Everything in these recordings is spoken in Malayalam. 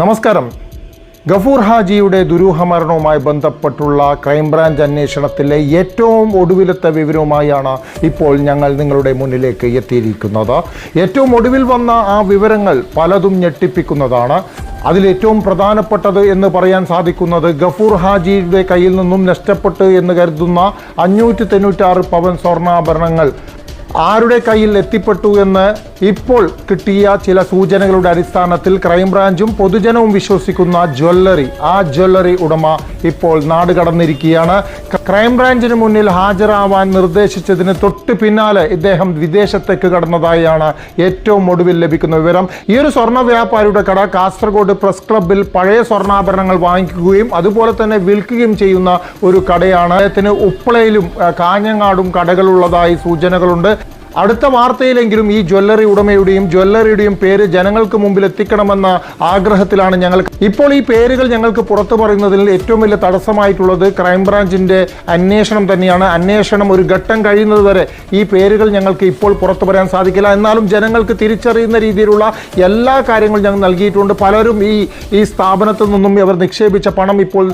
നമസ്കാരം. ഗഫൂർ ഹാജിയുടെ ദുരൂഹമരണവുമായി ബന്ധപ്പെട്ടുള്ള ക്രൈംബ്രാഞ്ച് അന്വേഷണത്തിലെ ഏറ്റവും ഒടുവിലത്തെ വിവരവുമായാണ് ഇപ്പോൾ ഞങ്ങൾ നിങ്ങളുടെ മുന്നിലേക്ക് എത്തിയിരിക്കുന്നത്. ഏറ്റവും ഒടുവിൽ വന്ന ആ വിവരങ്ങൾ പലതും ഞെട്ടിപ്പിക്കുന്നതാണ്. അതിലേറ്റവും പ്രധാനപ്പെട്ടത് എന്ന് പറയാൻ സാധിക്കുന്നത് ഗഫൂർ ഹാജിയുടെ കയ്യിൽ നിന്നും നഷ്ടപ്പെട്ടു എന്ന് കരുതുന്ന 596 പവൻ സ്വർണ്ണാഭരണങ്ങൾ ആരുടെ കയ്യിൽ എത്തിപ്പെട്ടു എന്ന് ഇപ്പോൾ കിട്ടിയ ചില സൂചനകളുടെ അടിസ്ഥാനത്തിൽ ക്രൈംബ്രാഞ്ചും പൊതുജനവും വിശ്വസിക്കുന്ന ജ്വല്ലറി ഉടമ ഇപ്പോൾ നാട് കടന്നിരിക്കുകയാണ്. ക്രൈംബ്രാഞ്ചിന് മുന്നിൽ ഹാജരാവാൻ നിർദ്ദേശിച്ചതിന് തൊട്ട് പിന്നാലെ ഇദ്ദേഹം വിദേശത്തേക്ക് കടന്നതായാണ് ഏറ്റവും ഒടുവിൽ ലഭിക്കുന്ന വിവരം. ഈ ഒരു സ്വർണ്ണ വ്യാപാരിയുടെ കട കാസർഗോഡ് പ്രസ് ക്ലബിൽ പഴയ സ്വർണ്ണാഭരണങ്ങൾ വാങ്ങിക്കുകയും അതുപോലെ തന്നെ വിൽക്കുകയും ചെയ്യുന്ന ഒരു കടയാണ്. അദ്ദേഹത്തിന് ഉപ്പളയിലും കാഞ്ഞങ്ങാടും കടകളുള്ളതായി സൂചനകളുണ്ട്. അടുത്ത വാർത്തയിലെങ്കിലും ഈ ജ്വല്ലറിയുടെയും പേര് ജനങ്ങൾക്ക് മുമ്പിൽ എത്തിക്കണമെന്ന ആഗ്രഹത്തിലാണ് ഞങ്ങൾ. ഇപ്പോൾ ഈ പേരുകൾ ഞങ്ങൾക്ക് പുറത്തു പറയുന്നതിൽ ഏറ്റവും വലിയ തടസ്സമായിട്ടുള്ളത് ക്രൈംബ്രാഞ്ചിന്റെ അന്വേഷണം തന്നെയാണ്. അന്വേഷണം ഒരു ഘട്ടം കഴിയുന്നത് വരെ ഈ പേരുകൾ ഞങ്ങൾക്ക് ഇപ്പോൾ പുറത്തു പറയാൻ സാധിക്കില്ല. എന്നാലും ജനങ്ങൾക്ക് തിരിച്ചറിയുന്ന രീതിയിലുള്ള എല്ലാ കാര്യങ്ങളും ഞങ്ങൾ നൽകിയിട്ടുണ്ട്. പലരും ഈ സ്ഥാപനത്തിൽ നിന്നും ഇവർ നിക്ഷേപിച്ച പണം ഇപ്പോൾ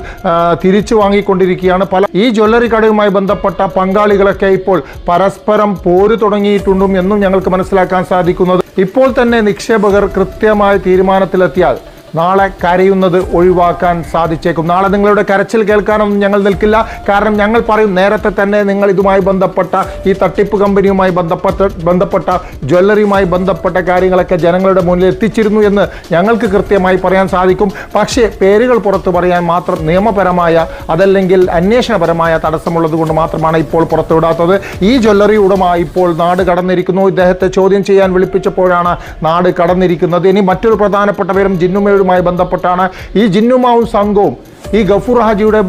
തിരിച്ചു വാങ്ങിക്കൊണ്ടിരിക്കുകയാണ്. ഈ ജ്വല്ലറി കടയുമായി ബന്ധപ്പെട്ട പങ്കാളികളൊക്കെ ഇപ്പോൾ പരസ്പരം പോര് തുടങ്ങി എന്നും ഞങ്ങൾക്ക് മനസ്സിലാക്കാൻ സാധിക്കുന്നത്. ഇപ്പോൾ തന്നെ നിക്ഷേപകർ കൃത്യമായ തീരുമാനത്തിലെത്തിയാൽ നാളെ കരയുന്നത് ഒഴിവാക്കാൻ സാധിച്ചേക്കും. നാളെ നിങ്ങളുടെ കരച്ചിൽ കേൾക്കാനൊന്നും ഞങ്ങൾ നിൽക്കില്ല. കാരണം ഞങ്ങൾ പറയും, നേരത്തെ തന്നെ നിങ്ങൾ ഇതുമായി ബന്ധപ്പെട്ട ഈ തട്ടിപ്പ് കമ്പനിയുമായി ബന്ധപ്പെട്ട ജ്വല്ലറിയുമായി ബന്ധപ്പെട്ട കാര്യങ്ങളൊക്കെ ജനങ്ങളുടെ മുന്നിൽ എത്തിച്ചിരുന്നു എന്ന് ഞങ്ങൾക്ക് കൃത്യമായി പറയാൻ സാധിക്കും. പക്ഷേ പേരുകൾ പുറത്തു പറയാൻ മാത്രം നിയമപരമായ അതല്ലെങ്കിൽ അന്വേഷണപരമായ തടസ്സമുള്ളത് കൊണ്ട് മാത്രമാണ് ഇപ്പോൾ പുറത്തുവിടാത്തത്. ഈ ജ്വല്ലറി ഉടമ ഇപ്പോൾ നാട് കടന്നിരിക്കുന്നു. ഇദ്ദേഹത്തെ ചോദ്യം ചെയ്യാൻ വിളിപ്പിച്ചപ്പോഴാണ് നാട് കടന്നിരിക്കുന്നത്. ഇനി മറ്റൊരു പ്രധാനപ്പെട്ട വിവരം ജിന്നുമയുമായി ബന്ധപ്പെട്ടാണ്. ഈ ജിന്നുമാവും സംഘവും ഈ ഗഫൂർ ഹാജിയുടെ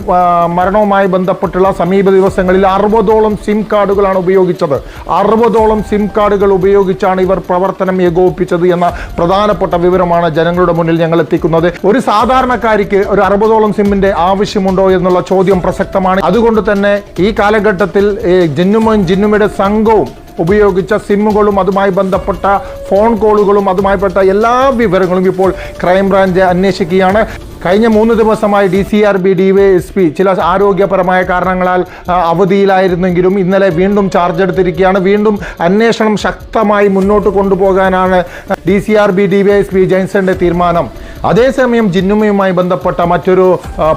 മരണവുമായി ബന്ധപ്പെട്ടുള്ള സമീപ ദിവസങ്ങളിൽ 60ഓളം സിം കാർഡുകളാണ് ഉപയോഗിച്ചത്. 60ഓളം സിം കാർഡുകൾ ഉപയോഗിച്ചാണ് ഇവർ പ്രവർത്തനം ഏകോപിപ്പിച്ചത് എന്ന പ്രധാനപ്പെട്ട വിവരമാണ് ജനങ്ങളുടെ മുന്നിൽ ഞങ്ങൾ എത്തിക്കുന്നത്. ഒരു സാധാരണക്കാരിക്ക് ഒരു 60ഓളം സിമ്മിന്റെ ആവശ്യമുണ്ടോ എന്നുള്ള ചോദ്യം പ്രസക്തമാണ്. അതുകൊണ്ട് തന്നെ ഈ കാലഘട്ടത്തിൽ ജിന്നുമയുടെ സംഘവും ഉപയോഗിച്ച സിമ്മുകളും അതുമായി ബന്ധപ്പെട്ട ഫോൺ കോളുകളും അതുമായി ബന്ധപ്പെട്ട എല്ലാ വിവരങ്ങളും ഇപ്പോൾ ക്രൈംബ്രാഞ്ച് അന്വേഷിക്കുകയാണ്. കഴിഞ്ഞ 3 ദിവസമായി DCRB DYSP ചില ആരോഗ്യപരമായ കാരണങ്ങളാൽ അവധിയിലായിരുന്നെങ്കിലും ഇന്നലെ വീണ്ടും ചാർജ് എടുത്തിരിക്കുകയാണ്. വീണ്ടും അന്വേഷണം ശക്തമായി മുന്നോട്ട് കൊണ്ടുപോകാനാണ് DCRB DYSP ജെയിൻസന്റെ തീരുമാനം. അതേസമയം ജിന്നുമയുമായി ബന്ധപ്പെട്ട മറ്റൊരു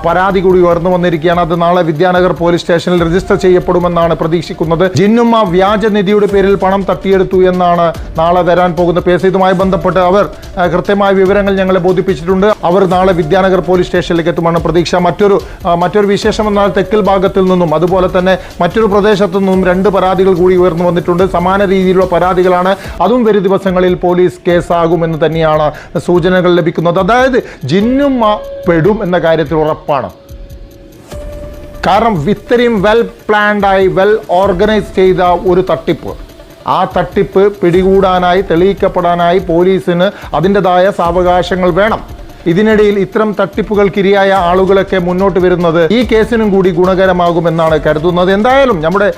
പരാതി കൂടി ഉയർന്നു വന്നിരിക്കുകയാണ്. അത് നാളെ വിദ്യാനഗർ പോലീസ് സ്റ്റേഷനിൽ രജിസ്റ്റർ ചെയ്യപ്പെടുമെന്നാണ് പ്രതീക്ഷിക്കുന്നത്. ജിന്നുമ വ്യാജനിധിയുടെ പേരിൽ പണം തട്ടിയെടുത്തു എന്നാണ് നാളെ വരാൻ പോകുന്ന കേസ്. ഇതുമായി ബന്ധപ്പെട്ട് അവർ കൃത്യമായ വിവരങ്ങൾ ഞങ്ങളെ ബോധിപ്പിച്ചിട്ടുണ്ട്. അവർ നാളെ വിദ്യാനഗർ പോലീസ് സ്റ്റേഷനിലേക്ക് എത്തുമെന്ന് പ്രതീക്ഷ. മറ്റൊരു വിശേഷം എന്നാൽ തെക്കൽ ഭാഗത്തിൽ നിന്നും അതുപോലെ തന്നെ മറ്റൊരു പ്രദേശത്തു നിന്നും 2 പരാതികൾ കൂടി ഉയർന്നു വന്നിട്ടുണ്ട്. സമാന രീതിയിലുള്ള പരാതികളാണ്. അതും വരും ദിവസങ്ങളിൽ പോലീസ് കേസാകുമെന്ന് തന്നെയാണ് സൂചനകൾ ലഭിക്കുന്നത്. അതായത് ജിന്നുമ പെടും എന്ന കാര്യത്തിൽ ഉറപ്പാണ്. കാരണം ഇത്രയും വെൽ പ്ലാൻഡായി ഓർഗനൈസ് ചെയ്ത ഒരു ആ തട്ടിപ്പ് പിടികൂടാനായി തെളിയിക്കപ്പെടാനായി പോലീസിന് അതിൻ്റെതായ സാവകാശങ്ങൾ വേണം. ഇതിനിടയിൽ ഇത്തരം തട്ടിപ്പുകൾക്കിരയായ ആളുകളൊക്കെ മുന്നോട്ട് വരുന്നത് ഈ കേസിനും കൂടി ഗുണകരമാകുമെന്നാണ് കരുതുന്നത്. എന്തായാലും നമ്മുടെ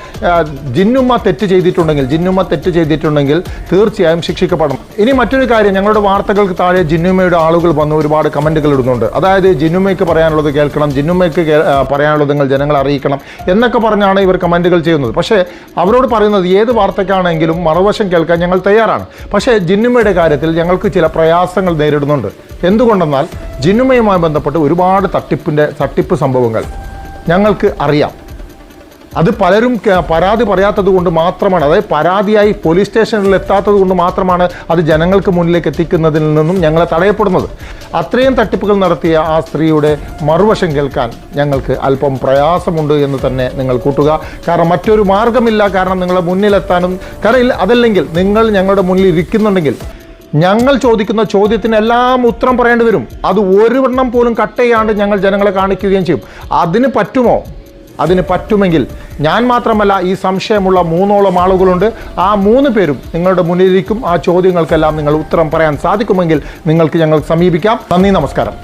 ജിന്നുമ തെറ്റ് ചെയ്തിട്ടുണ്ടെങ്കിൽ തീർച്ചയായും ശിക്ഷിക്കപ്പെടണം. ഇനി മറ്റൊരു കാര്യം, ഞങ്ങളുടെ വാർത്തകൾക്ക് താഴെ ജിന്നുമയുടെ ആളുകൾ വന്ന് ഒരുപാട് കമൻറ്റുകൾ ഇടുന്നുണ്ട്. അതായത് ജിന്നുമയ്ക്ക് പറയാനുള്ളത് കേൾക്കണം, ജിന്നുമയ്ക്ക് പറയാനുള്ളത് നിങ്ങൾ ജനങ്ങളെ അറിയിക്കണം എന്നൊക്കെ പറഞ്ഞാണ് ഇവർ കമൻറ്റുകൾ ചെയ്യുന്നത്. പക്ഷേ അവരോട് പറയുന്നത് ഏത് വാർത്തയ്ക്കാണെങ്കിലും മറുവശം കേൾക്കാൻ ഞങ്ങൾ തയ്യാറാണ്. പക്ഷേ ജിന്നുമയുടെ കാര്യത്തിൽ ഞങ്ങൾക്ക് ചില പ്രയാസങ്ങൾ നേരിടുന്നുണ്ട്. എന്തുകൊണ്ടെന്നാൽ ജിന്നുമയുമായി ബന്ധപ്പെട്ട് ഒരുപാട് തട്ടിപ്പ് സംഭവങ്ങൾ ഞങ്ങൾക്ക് അറിയാം. അത് പലരും പരാതി പറയാത്തത് കൊണ്ട് മാത്രമാണ്, അതായത് പരാതിയായി പോലീസ് സ്റ്റേഷനിൽ എത്താത്തത് കൊണ്ട് മാത്രമാണ് അത് ജനങ്ങൾക്ക് മുന്നിലേക്ക് എത്തിക്കുന്നതിൽ നിന്നും ഞങ്ങളെ തടയപ്പെടുന്നത്. അത്രയും തട്ടിപ്പുകൾ നടത്തിയ ആ സ്ത്രീയുടെ മറുവശം കേൾക്കാൻ ഞങ്ങൾക്ക് അല്പം പ്രയാസമുണ്ട് എന്ന് തന്നെ നിങ്ങൾ കൂട്ടുക. കാരണം മറ്റൊരു മാർഗമില്ല. കാരണം നിങ്ങളെ മുന്നിലെത്താനും അതല്ലെങ്കിൽ നിങ്ങൾ ഞങ്ങളുടെ മുന്നിൽ ഇരിക്കുന്നുണ്ടെങ്കിൽ ഞങ്ങൾ ചോദിക്കുന്ന ചോദ്യത്തിനെല്ലാം ഉത്തരം പറയേണ്ടി വരും. അത് ഒരെണ്ണം പോലും കട്ട് ചെയ്യാണ്ട് ഞങ്ങൾ ജനങ്ങളെ കാണിക്കുകയും ചെയ്യും. അതിന് പറ്റുമെങ്കിൽ ഞാൻ മാത്രമല്ല, ഈ സംശയമുള്ള 3ഓളം ആളുകളുണ്ട്. ആ 3 പേരും നിങ്ങളുടെ മുന്നിലിരിക്കും. ആ ചോദ്യങ്ങൾക്കെല്ലാം നിങ്ങൾ ഉത്തരം പറയാൻ സാധിക്കുമെങ്കിൽ നിങ്ങൾക്ക് ഞങ്ങൾ സമീപിക്കാം. നന്ദി, നമസ്കാരം.